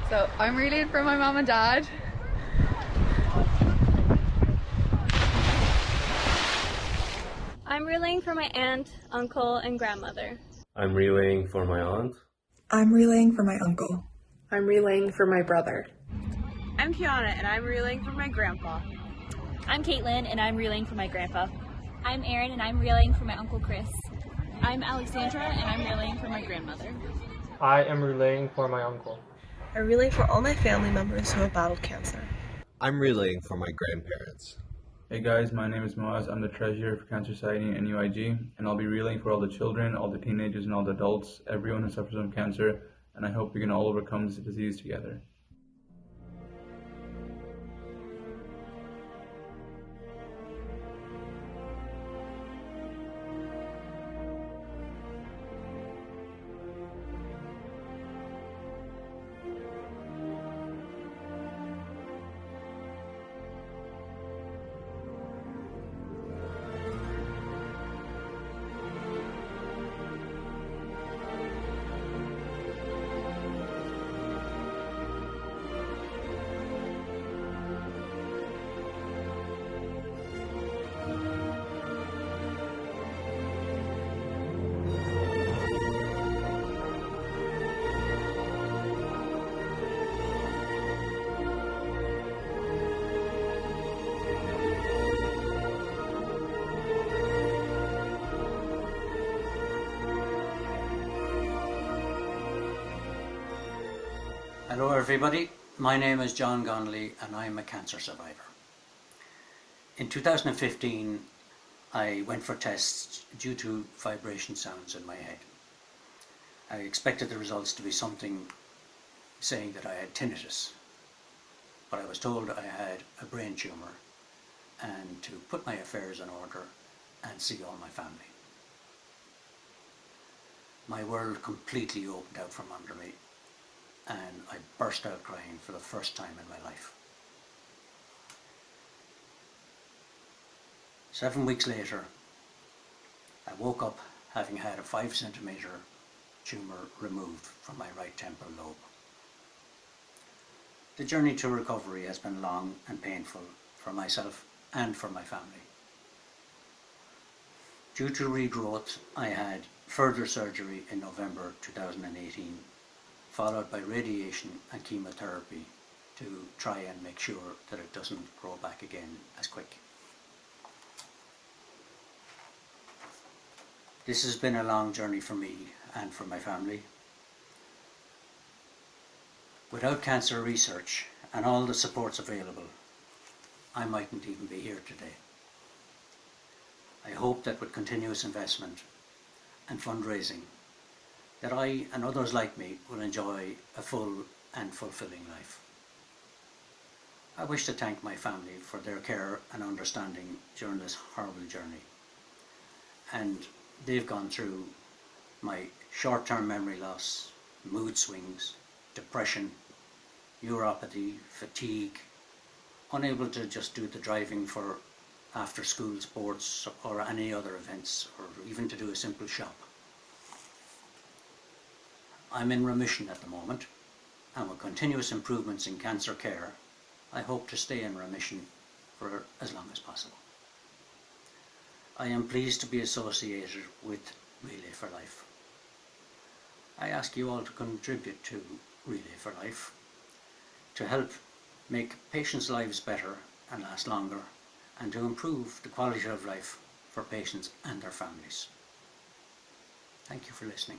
So I'm relaying for my mum and dad. I'm relaying for my aunt, uncle, and grandmother. I'm relaying for my aunt. I'm relaying for my uncle. I'm relaying for my brother. I'm Kiana, and I'm relaying for my grandpa. I'm Caitlin, and I'm relaying for my grandpa. I'm Erin, and I'm relaying for my Uncle Chris. I'm Alexandra, and I'm relaying for my grandmother. I am relaying for my uncle. I relay for all my family members who have battled cancer. I'm relaying for my grandparents. Hey guys, my name is Moaz. I'm the treasurer for Cancer Society and NUIG, and I'll be relaying for all the children, all the teenagers, and all the adults, everyone who suffers from cancer, and I hope we can all overcome this disease together. Hello everybody, my name is John Connolly and I'm a cancer survivor. In 2015 I went for tests due to vibration sounds in my head. I expected the results to be something saying that I had tinnitus, but I was told I had a brain tumour and to put my affairs in order and see all my family. My world completely opened out from under me, and I burst out crying for the first time in my life. 7 weeks later, I woke up having had a 5-centimetre tumour removed from my right temporal lobe. The journey to recovery has been long and painful for myself and for my family. Due to regrowth, I had further surgery in November 2018, followed by radiation and chemotherapy to try and make sure that it doesn't grow back again as quick. This has been a long journey for me and for my family. Without cancer research and all the supports available, I mightn't even be here today. I hope that with continuous investment and fundraising, that I and others like me will enjoy a full and fulfilling life. I wish to thank my family for their care and understanding during this horrible journey. And they've gone through my short-term memory loss, mood swings, depression, neuropathy, fatigue, unable to just do the driving for after-school sports or any other events, or even to do a simple shop. I'm in remission at the moment, and with continuous improvements in cancer care, I hope to stay in remission for as long as possible. I am pleased to be associated with Relay for Life. I ask you all to contribute to Relay for Life, to help make patients' lives better and last longer, and to improve the quality of life for patients and their families. Thank you for listening.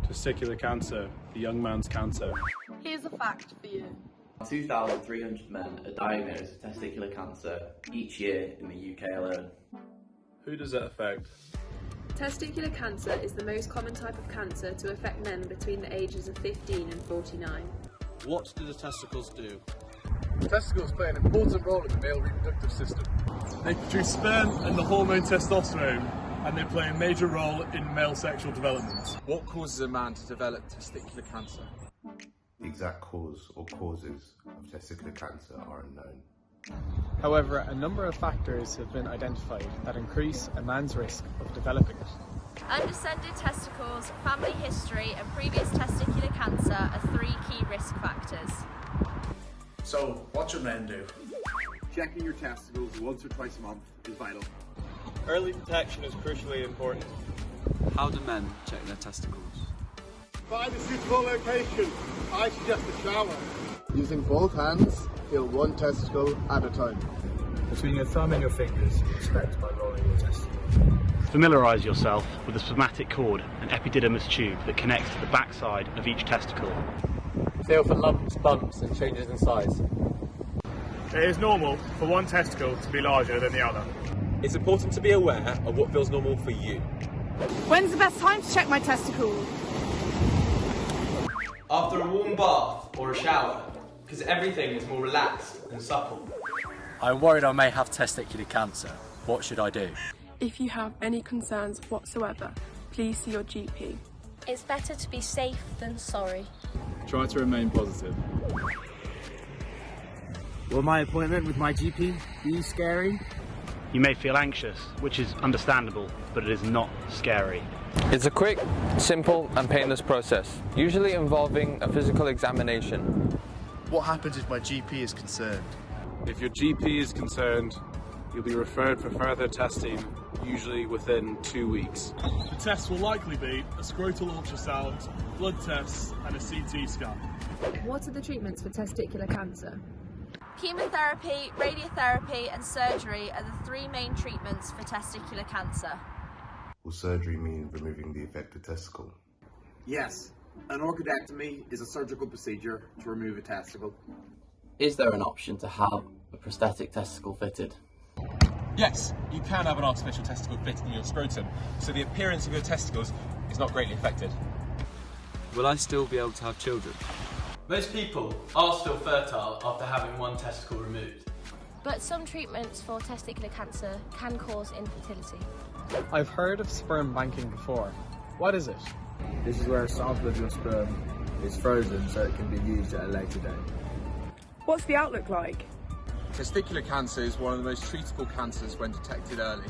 Testicular cancer, the young man's cancer. Here's a fact for you. 2,300 men are diagnosed with testicular cancer each year in the UK alone. Who does that affect? Testicular cancer is the most common type of cancer to affect men between the ages of 15 and 49. What do the testicles do? The testicles play an important role in the male reproductive system. They produce sperm and the hormone testosterone, and they play a major role in male sexual development. What causes a man to develop testicular cancer? The exact cause or causes of testicular cancer are unknown. However, a number of factors have been identified that increase a man's risk of developing it. Undescended testicles, family history and previous testicular cancer are 3 key risk factors. So, what should men do? Checking your testicles once or twice a month is vital. Early detection is crucially important. How do men check their testicles? Find a suitable location. I suggest a shower. Using both hands, feel one testicle at a time. Between your thumb and your fingers, inspect by rolling your testicle. Familiarise yourself with the spermatic cord, an epididymis tube that connects to the backside of each testicle. Feel for lumps, bumps and changes in size. It is normal for one testicle to be larger than the other. It's important to be aware of what feels normal for you. When's the best time to check my testicles? After a warm bath or a shower, because everything is more relaxed and supple. I'm worried I may have testicular cancer. What should I do? If you have any concerns whatsoever, please see your GP. It's better to be safe than sorry. Try to remain positive. Will my appointment with my GP be scary? You may feel anxious, which is understandable, but it is not scary. It's a quick, simple and painless process, usually involving a physical examination. What happens if my GP is concerned? If your GP is concerned, you'll be referred for further testing, usually within 2 weeks. The tests will likely be a scrotal ultrasound, blood tests and a CT scan. What are the treatments for testicular cancer? Chemotherapy, radiotherapy and surgery are the 3 main treatments for testicular cancer. Will surgery mean removing the affected testicle? Yes. An orchidectomy is a surgical procedure to remove a testicle. Is there an option to have a prosthetic testicle fitted? Yes, you can have an artificial testicle fitted in your scrotum, so the appearance of your testicles is not greatly affected. Will I still be able to have children? Most people are still fertile after having one testicle removed. But some treatments for testicular cancer can cause infertility. I've heard of sperm banking before. What is it? This is where a sample of your sperm is frozen so it can be used at a later date. What's the outlook like? Testicular cancer is one of the most treatable cancers when detected early.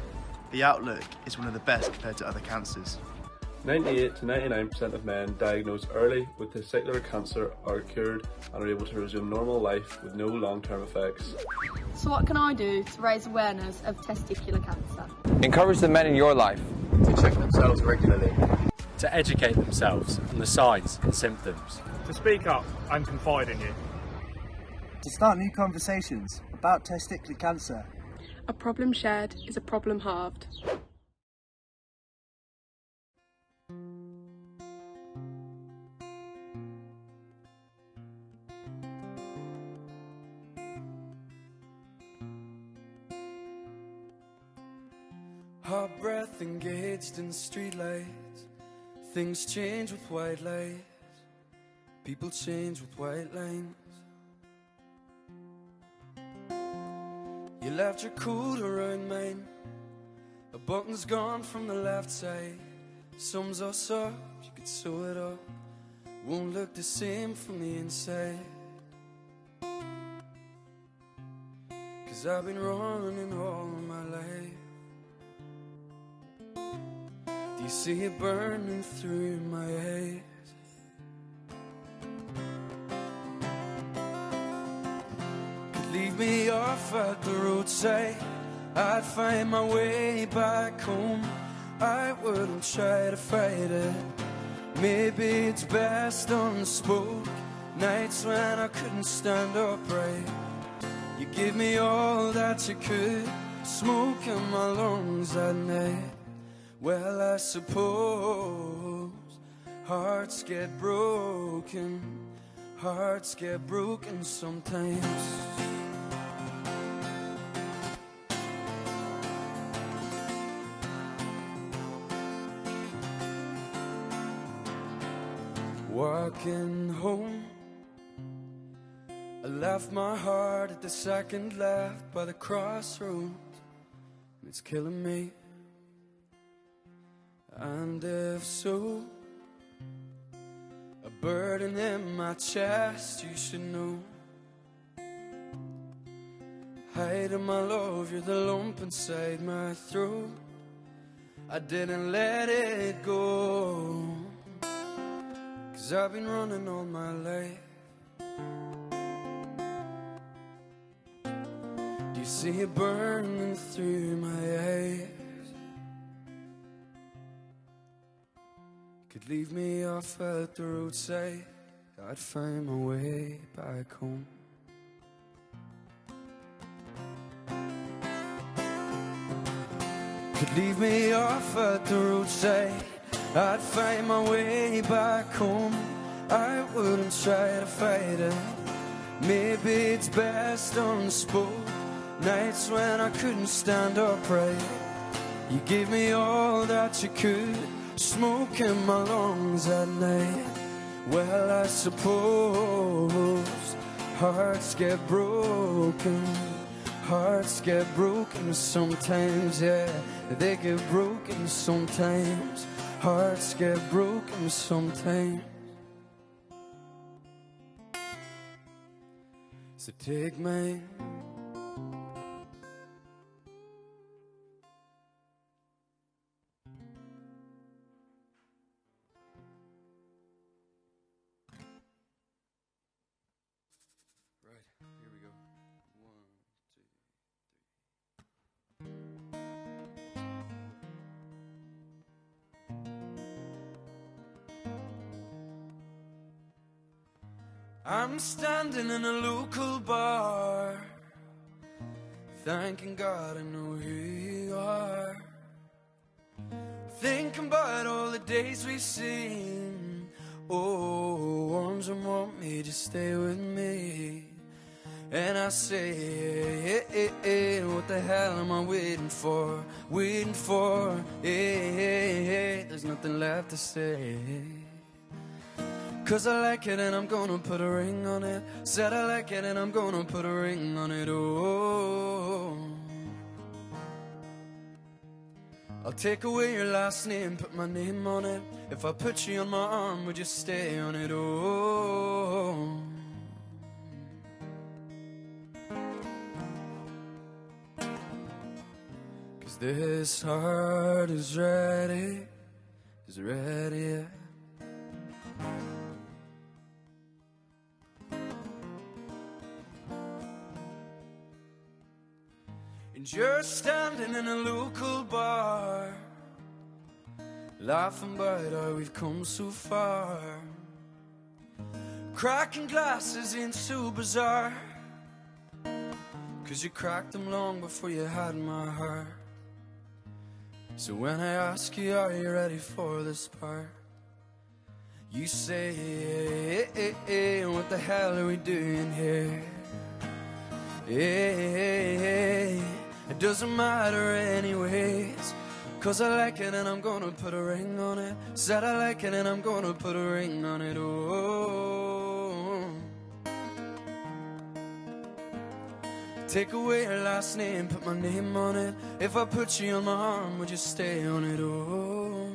The outlook is one of the best compared to other cancers. 98 to 99% of men diagnosed early with testicular cancer are cured and are able to resume normal life with no long-term effects. So what can I do to raise awareness of testicular cancer? Encourage the men in your life To check themselves regularly. To educate themselves on the signs and symptoms. To speak up and confide in you. To start new conversations about testicular cancer. A problem shared is a problem halved. Hot breath engaged in streetlights. Things change with white lights. People change with white lines. You left your coat around mine. A button's gone from the left side. Sums us up, you could sew it up. won't look the same from the inside. 'Cause I've been running all my life. Do you see it burning through my eyes? Could leave me off at the roadside, I'd find my way back home. I wouldn't try to fight it. Maybe it's best unspoke. Nights when I couldn't stand upright, you give me all that you could, smoke in my lungs at night. Well, I suppose hearts get broken, hearts get broken sometimes. Walking home, I left my heart at the second left by the crossroads, and it's killing me. And if so, a burden in my chest, you should know. Hiding my love, you're the lump inside my throat. I didn't let it go, 'cause I've been running all my life. Do you see it burning through my eyes? Could leave me off at the roadside, I'd find my way back home. Could leave me off at the roadside, I'd find my way back home. I wouldn't try to fight it. Maybe it's best unspoke. Nights when I couldn't stand upright, you gave me all that you could, smoke in my lungs at night. Well, I suppose hearts get broken, hearts get broken sometimes, yeah. They get broken sometimes, hearts get broken sometimes. So take mine. I'm standing in a local bar, thanking God I know who you are. Thinking about all the days we've seen, oh, ones that want me to stay with me. And I say, hey, what the hell am I waiting for? Waiting for, hey, there's nothing left to say. 'Cause I like it and I'm gonna put a ring on it. Said I like it and I'm gonna put a ring on it, oh. I'll take away your last name, put my name on it. If I put you on my arm, would you stay on it, oh. 'Cause this heart is ready, yeah. And you're standing in a local bar, laughing about how we've come so far. Cracking glasses ain't so bizarre, 'cause you cracked them long before you had my heart. So when I ask you, are you ready for this part? You say, hey, what the hell are we doing here? Hey, it doesn't matter anyways, 'cause I like it and I'm gonna put a ring on it. Said I like it and I'm gonna put a ring on it, oh. Take away your last name, put my name on it. If I put you on my arm, would you stay on it, oh.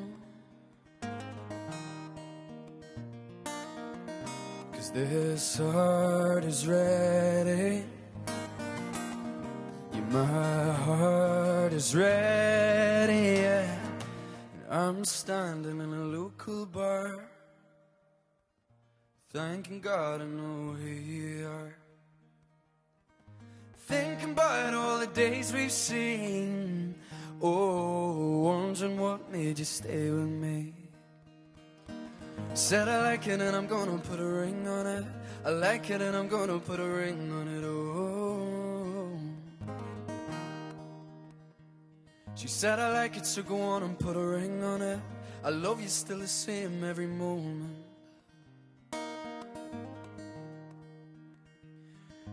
this heart is ready. Yeah, my heart is ready, yeah. I'm standing in a local bar, thanking God I know who you are. Thinking about all the days we've seen, oh, wondering what made you stay with me. Said I like it and I'm gonna put a ring on it. I like it and I'm gonna put a ring on it, oh. She said I like it, so go on and put a ring on it. I love you still the same every moment.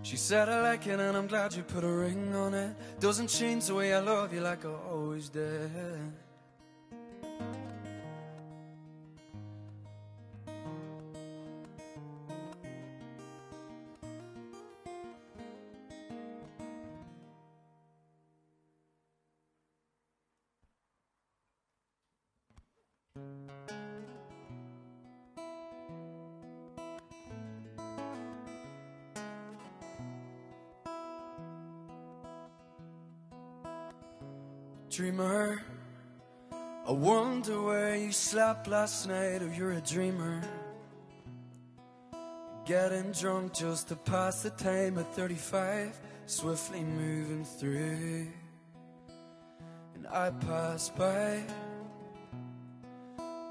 She said I like it and I'm glad you put a ring on it. Doesn't change the way I love you like I always did. Dreamer, I wonder where you slept last night, or you're a dreamer. Getting drunk just to pass the time at 35, swiftly moving through. And I pass by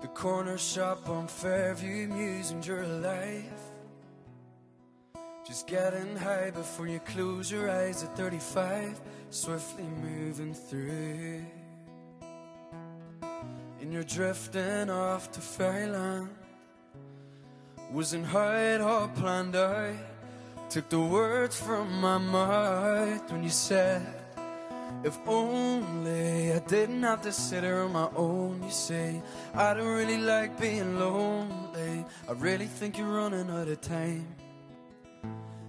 the corner shop on Fairview, musing you're alive. Just getting high before you close your eyes at 35, swiftly moving through. And you're drifting off to fairyland. Wasn't how it all planned out. Took the words from my mouth when you said, if only I didn't have to sit here on my own. You say, I don't really like being lonely. I really think you're running out of time.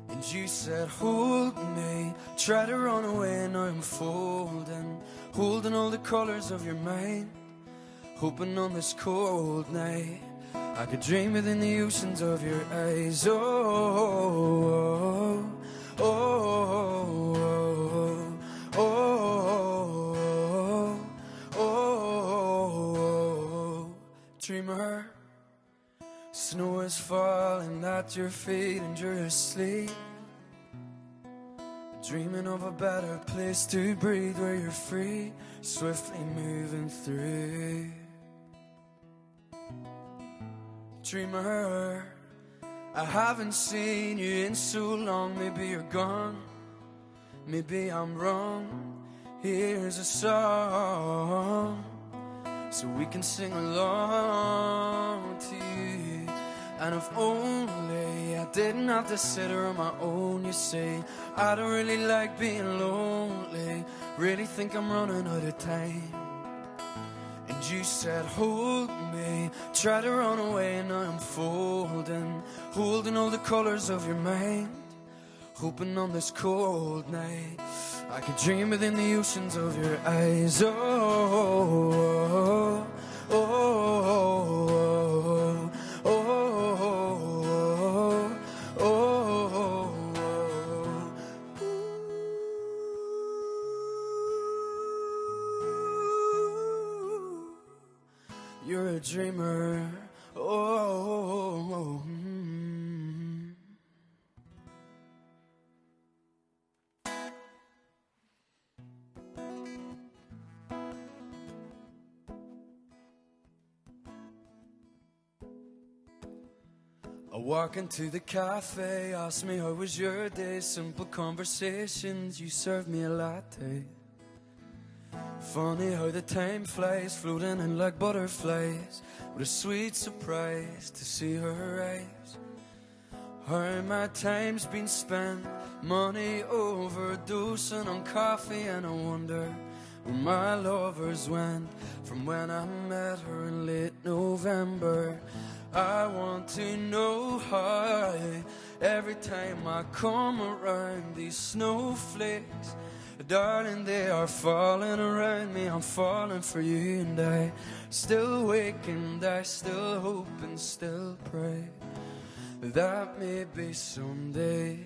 And you said, hold me. Try to run away and now I'm folding, holding all the colors of your mind, hoping on this cold night I could dream within the oceans of your eyes. Oh, oh, oh, oh, oh, oh, dreamer. Snow is falling at your feet and you're asleep, dreaming of a better place to breathe where you're free, swiftly moving through. Dreamer, I haven't seen you in so long. Maybe you're gone, maybe I'm wrong. Here's a song so we can sing along to you. And if only I didn't have to sit here on my own. You say, I don't really like being lonely, really think I'm running out of time. And you said, hold me. Try to run away and now I'm folding, holding all the colors of your mind, hoping on this cold night I could dream within the oceans of your eyes. Oh, oh, oh, oh, oh, oh, oh. You're a dreamer. Oh, oh, oh, I walk into the cafe, ask me how was your day. Simple conversations, you serve me a latte. Funny how the time flies, floating in like butterflies. What a sweet surprise to see her eyes. How my time's been spent, money overdosing on coffee. And I wonder where my lovers went from when I met her in late November. I want to know how every time I come around these snowflakes, darling, they are falling around me. I'm falling for you, and I still wake and I still hope and still pray that maybe someday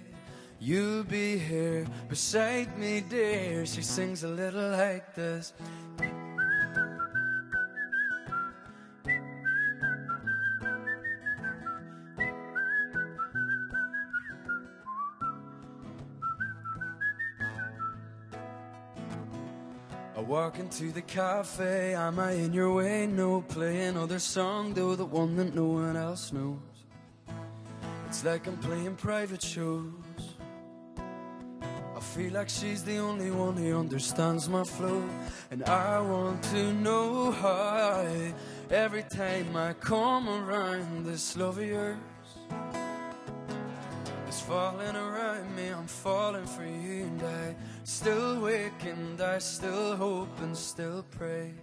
you'll be here beside me, dear. She sings a little like this. I walk into the cafe, am I in your way? No, play another song, though the one that no one else knows. It's like I'm playing private shows. I feel like she's the only one who understands my flow, and I want to know how every time I come around, this love of yours is falling around me. I'm falling for you, and I still wake and I still hope and still pray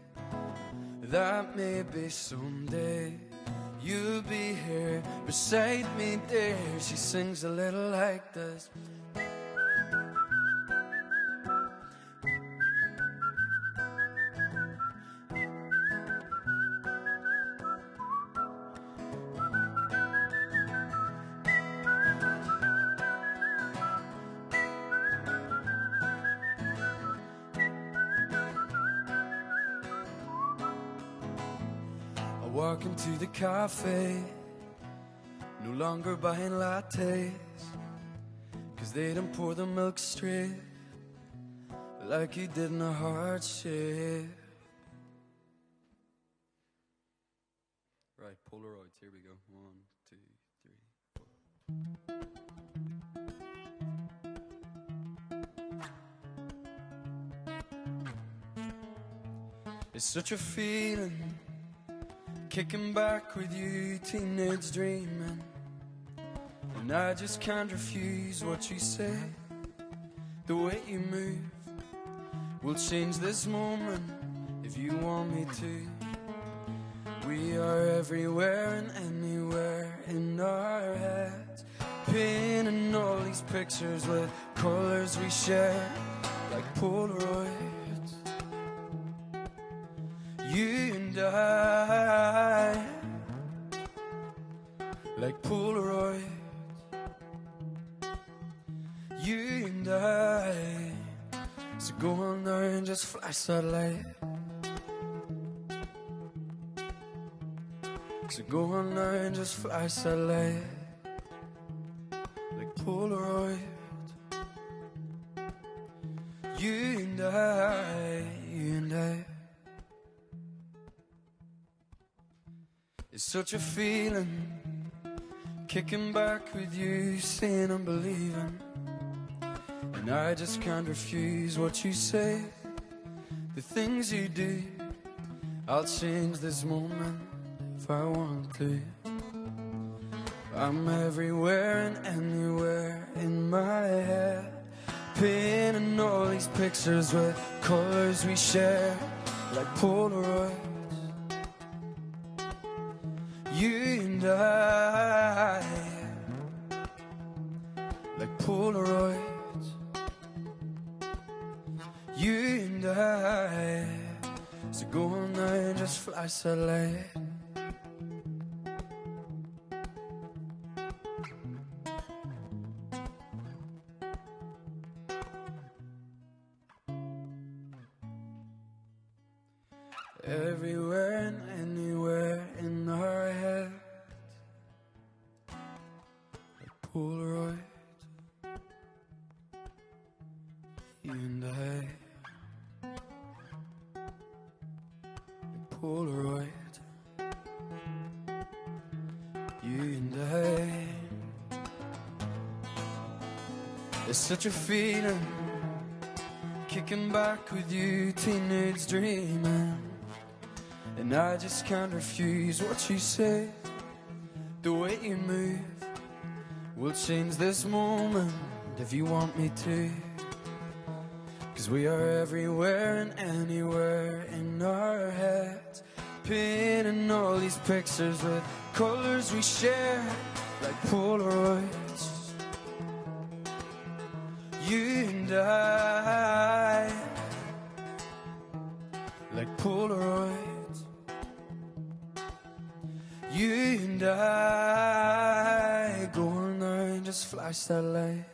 that maybe someday you'll be here beside me, dear. She sings a little like this. Walk into the cafe, no longer buying lattes, 'cause they don't pour the milk straight like you did in a heart shape. Right, Polaroids, here we go. 1, 2, 3, 4. It's such a feeling, kicking back with you, teenage dreaming, and I just can't refuse what you say. The way you move will change this moment if you want me to. We are everywhere and anywhere in our heads, painting all these pictures with colors we share like Polaroids. You and I, like Polaroids. You and I, so go on there and just flash that light. So go on there and just flash that light, like Polaroids. You and I, you and I. It's such a feeling, kicking back with you, saying I'm believing, and I just can't refuse what you say. The things you do, I'll change this moment if I want to. I'm everywhere and anywhere in my head, painting all these pictures with colors we share like Polaroids. You and I, like Polaroids. You and I, so go on there and just flash that light. Everywhere and anywhere in our heads, like Polaroids. You and I, like Polaroids. You and I. There's such a feeling, kicking back with you, teenage dreaming, and I just can't refuse what you say. The way you move will change this moment if you want me to. 'Cause we are everywhere and anywhere in our heads, painting all these pictures with colors we share like Polaroids. You and I, like Polaroids. You and I, just flash that light.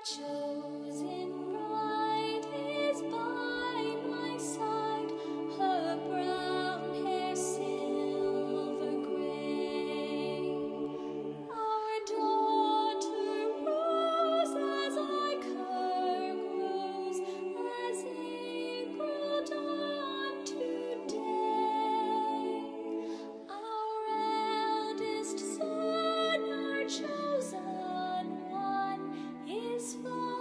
Chosen bride is by my side, her brown hair silver gray. Our daughter rose as like her grows, as April dawn today. Our eldest son, our chosen one, is far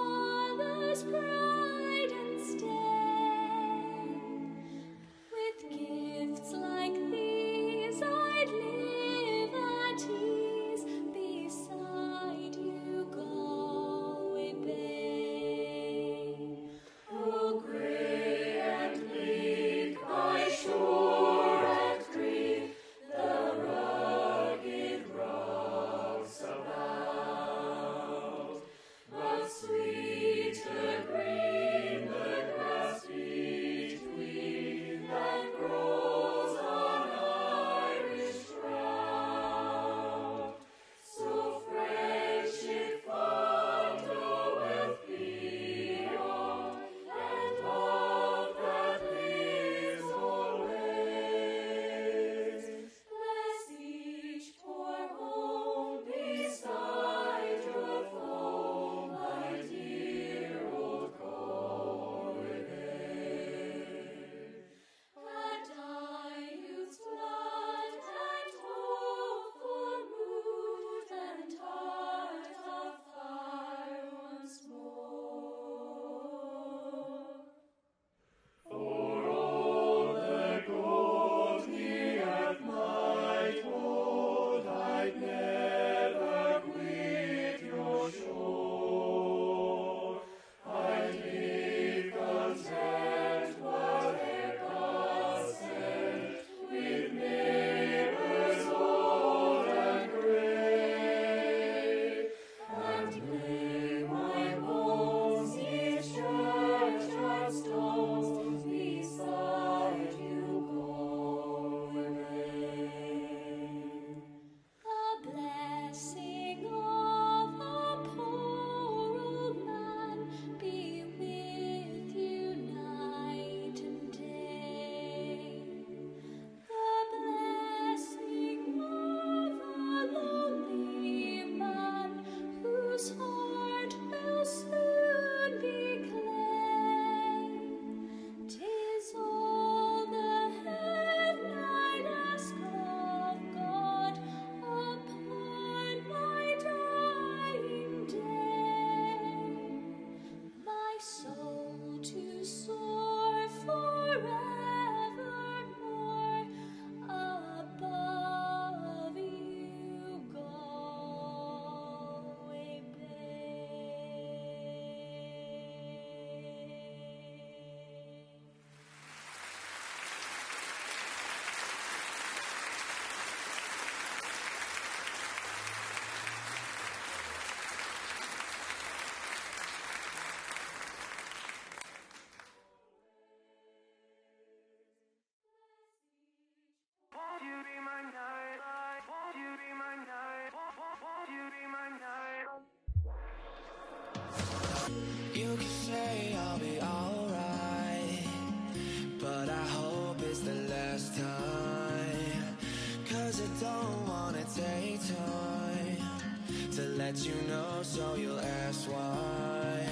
let you know, so you'll ask why.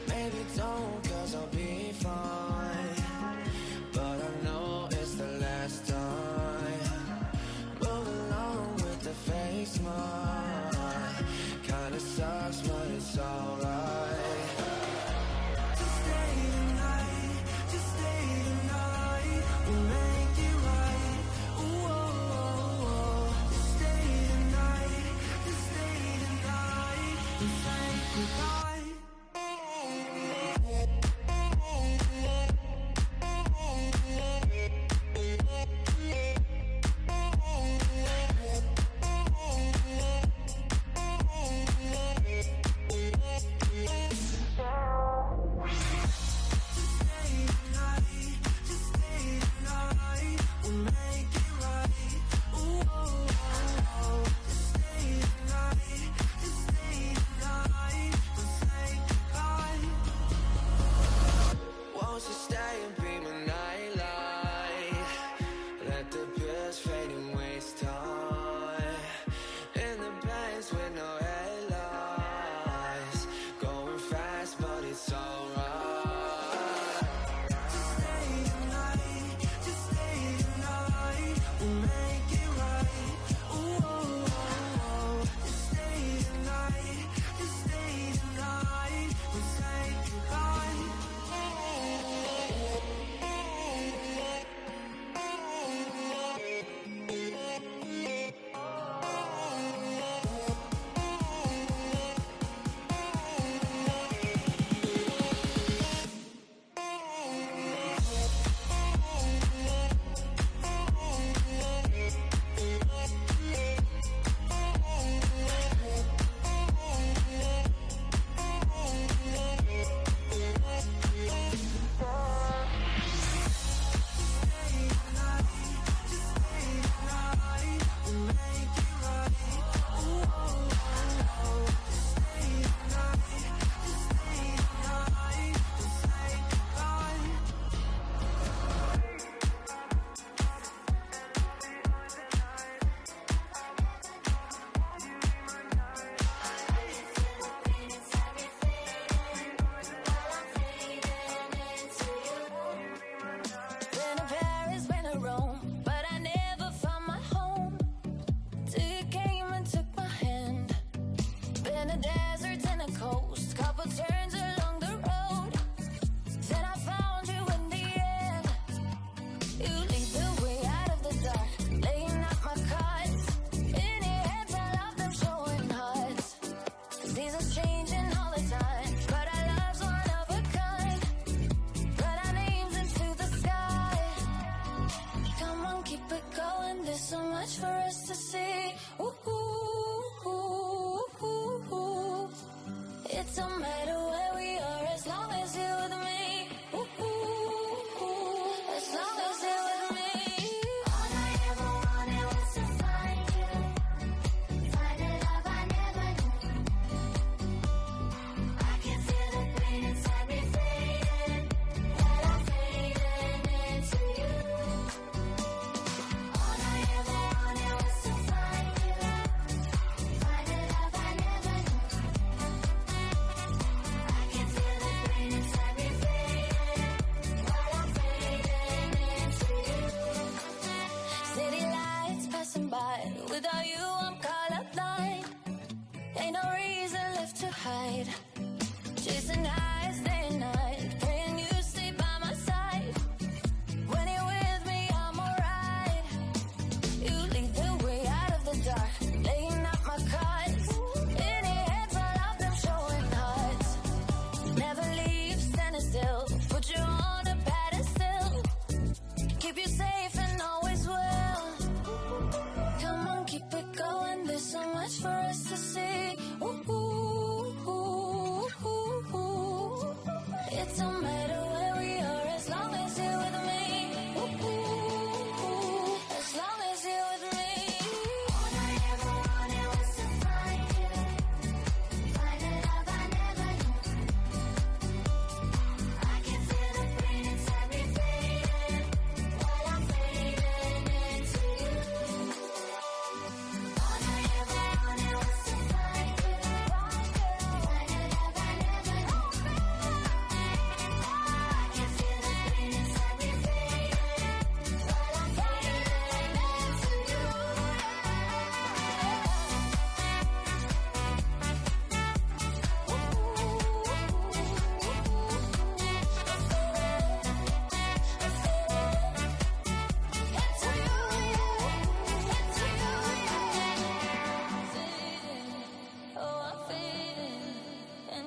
Maybe don't, cause I'll be fine, but I know it's the last time. Move along with the fake smile. Kinda sucks, but it's alright. Just stay tonight, just stay tonight. We'll make it right. Ooh, oh, oh. Just stay tonight, just stay tonight. We'll say goodbye.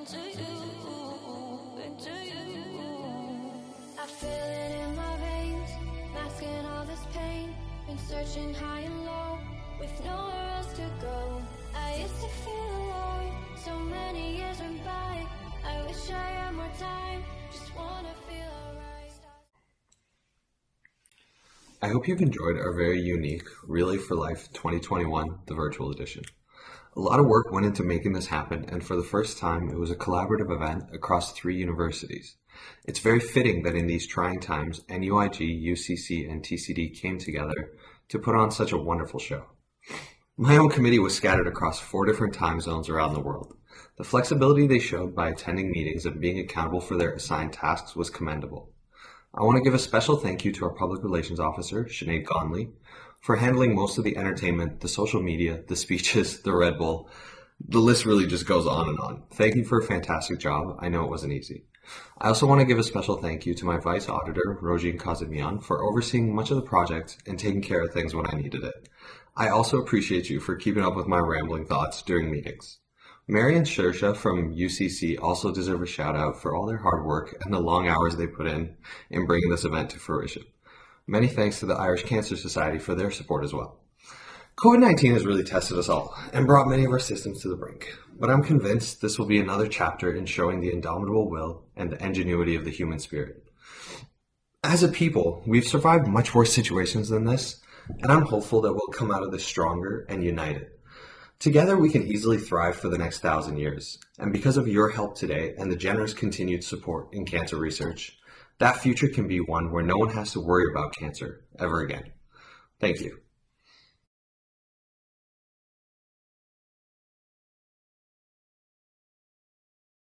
into you, into you. I feel it in my veins, masking all this pain. Been searching high and low, with nowhere else to go. I used to feel alone, so many years went by. I wish I had more time, just wanna feel alright. I hope you've enjoyed our very unique Relay for Life 2021, the virtual edition. A lot of work went into making this happen, and for the first time, it was a collaborative event across 3 universities. It's very fitting that in these trying times, NUIG, UCC, and TCD came together to put on such a wonderful show. My own committee was scattered across 4 different time zones around the world. The flexibility they showed by attending meetings and being accountable for their assigned tasks was commendable. I want to give a special thank you to our Public Relations Officer, Sinead Conley, for handling most of the entertainment, the social media, the speeches, the Red Bull. The list really just goes on and on. Thank you for a fantastic job. I know it wasn't easy. I also want to give a special thank you to my Vice Auditor, Rojin Kazimian, for overseeing much of the project and taking care of things when I needed it. I also appreciate you for keeping up with my rambling thoughts during meetings. Mary and Shersha from UCC also deserve a shout out for all their hard work and the long hours they put in bringing this event to fruition. Many thanks to the Irish Cancer Society for their support as well. COVID-19 has really tested us all and brought many of our systems to the brink, but I'm convinced this will be another chapter in showing the indomitable will and the ingenuity of the human spirit. As a people, we've survived much worse situations than this, and I'm hopeful that we'll come out of this stronger and united. Together, we can easily thrive for the next 1,000 years, and because of your help today and the generous continued support in cancer research, that future can be one where no one has to worry about cancer ever again. Thank you.